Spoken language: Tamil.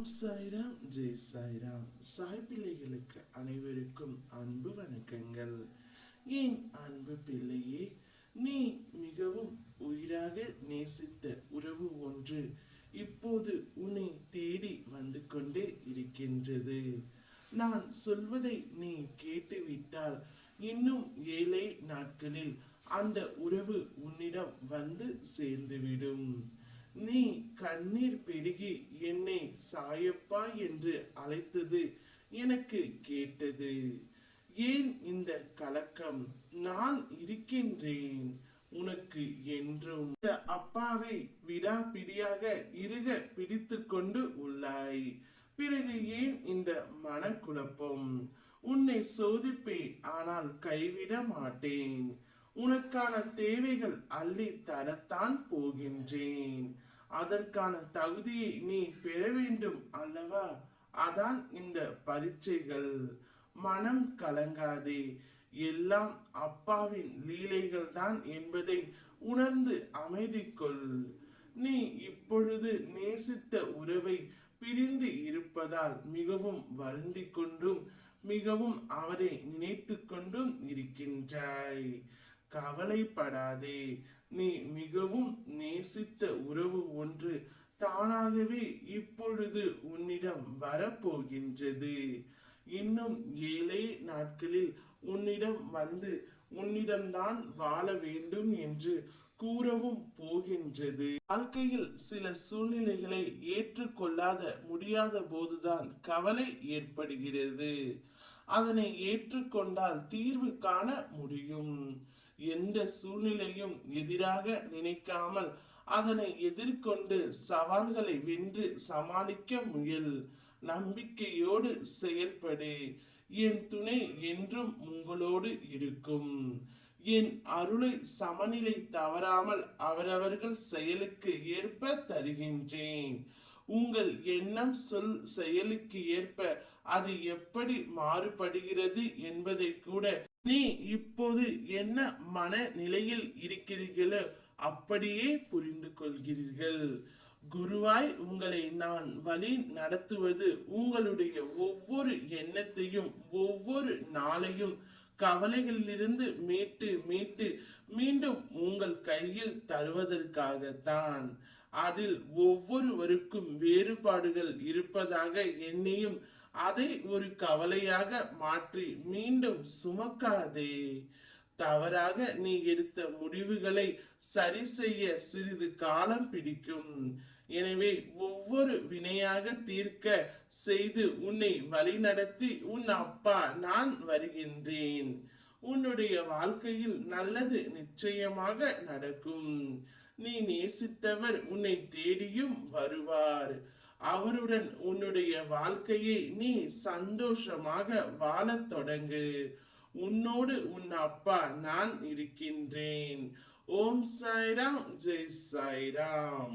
சாய்ராம் ஜெய் சாய்ராம். சாய் பிள்ளைகளுக்கு அனைவருக்கும் அன்பு வணக்கங்கள். என் அன்பு பிள்ளையே, நீ மிகவும் உயிராக நேசித்த உறவு ஒன்று இப்போது உன்னை தேடி வந்து கொண்டே இருக்கின்றது. நான் சொல்வதை நீ கேட்டுவிட்டால் இன்னும் 7 நாட்களில் அந்த உறவு உன்னிடம் வந்து சேர்ந்துவிடும். நீ கண்ணீர் பெருகி என்னை சாயப்பா என்று அழைத்தது எனக்கு கேட்டது. ஏன் இந்த கலக்கம்? நான் இருக்கின்றேன் உனக்கு என்றும். இந்த அப்பாவை விடாப்பிடியாக இறுக பிடித்து கொண்டு உள்ளாய். பிறகு ஏன் இந்த மனக்குழப்பம்? உன்னை சோதிப்பேன், ஆனால் கைவிட மாட்டேன். உனக்கான தேவைகள் அள்ளி தரத்தான் போகின்றேன். அதற்கான தகுதியை நீ பெற வேண்டும் அல்லவா? அதான் இந்த பரீட்சைகள். மனம் கலங்காதே, எல்லாம் அப்பாவின் லீலைகள் தான் என்பதை உணர்ந்து அமைதி கொள். நீ இப்பொழுது நேசித்த உறவை பிரிந்து இருப்பதால் மிகவும் வருந்தி கொண்டும் மிகவும் அவரை நினைத்து கொண்டும் இருக்கின்றாய். கவலைப்படாதே, நீ மிகவும் நேசித்த உறவு ஒன்று தானாகவே இப்பொழுது உன்னிடம் வரப்போகின்றது. இன்னும் 7 நாட்களில் உன்னிடம் வந்து உன்னிடம்தான் வாழ வேண்டும் என்று கூறவும் போகின்றது. வாழ்க்கையில் சில சூழ்நிலைகளை ஏற்றுக்கொள்ளாத முடியாத போதுதான் கவலை ஏற்படுகிறது. அதனை ஏற்றுக்கொண்டால் தீர்வு காண முடியும். எந்த சூழ்நிலையும் எதிராக நினைக்காமல் அதனை எதிர்கொண்டு சவால்களை வென்று சமாளிக்க முயல். நம்பிக்கையோடு செயல்படு. என் துணை என்றும் உங்களோடு இருக்கும். என் அருளை சமநிலை தவறாமல் அவரவர்கள் செயலுக்கு ஏற்ப தருகின்றேன். உங்கள் எண்ணம் சொல் செயலுக்கு ஏற்ப அது எப்படி மாறுபடுகிறது என்பதை கூட நீ இப்போது என்ன மனநிலையில் இருக்கிறீர்களோ அப்படியே புரிந்து கொள்கிறீர்கள். குருவாய் உங்களை நான் வழி நடத்துவது உங்களுடைய ஒவ்வொரு எண்ணத்தையும் ஒவ்வொரு நாளையும் கவலைகளிலிருந்து மீட்டு மீண்டும் உங்கள் கையில் தருவதற்காகத்தான். அதில் ஒவ்வொருவருக்கும் வேறுபாடுகள் இருப்பதாக எண்ணியும் அதை ஒரு கவலையாக மாற்றி மீண்டும் சுமக்காதே. தவறாக நீ எடுத்த முடிவுகளை சரி செய்ய சிறிது காலம் பிடிக்கும். எனவே ஒவ்வொரு வினையாக தீர்க்க செய்து உன்னை வழிநடத்தி உன் அப்பா நான் வருகின்றேன். உன்னுடைய வாழ்க்கையில் நல்லது நிச்சயமாக நடக்கும். நீ நேசித்தவர் உன்னை தேடியும் வருவார். அவருடன் உன்னுடைய வாழ்க்கையை நீ சந்தோஷமாக வாழத் தொடங்கு. உன்னோடு உன் அப்பா நான் இருக்கின்றேன். ஓம் சாய்ராம் ஜெய் சாய்ராம்.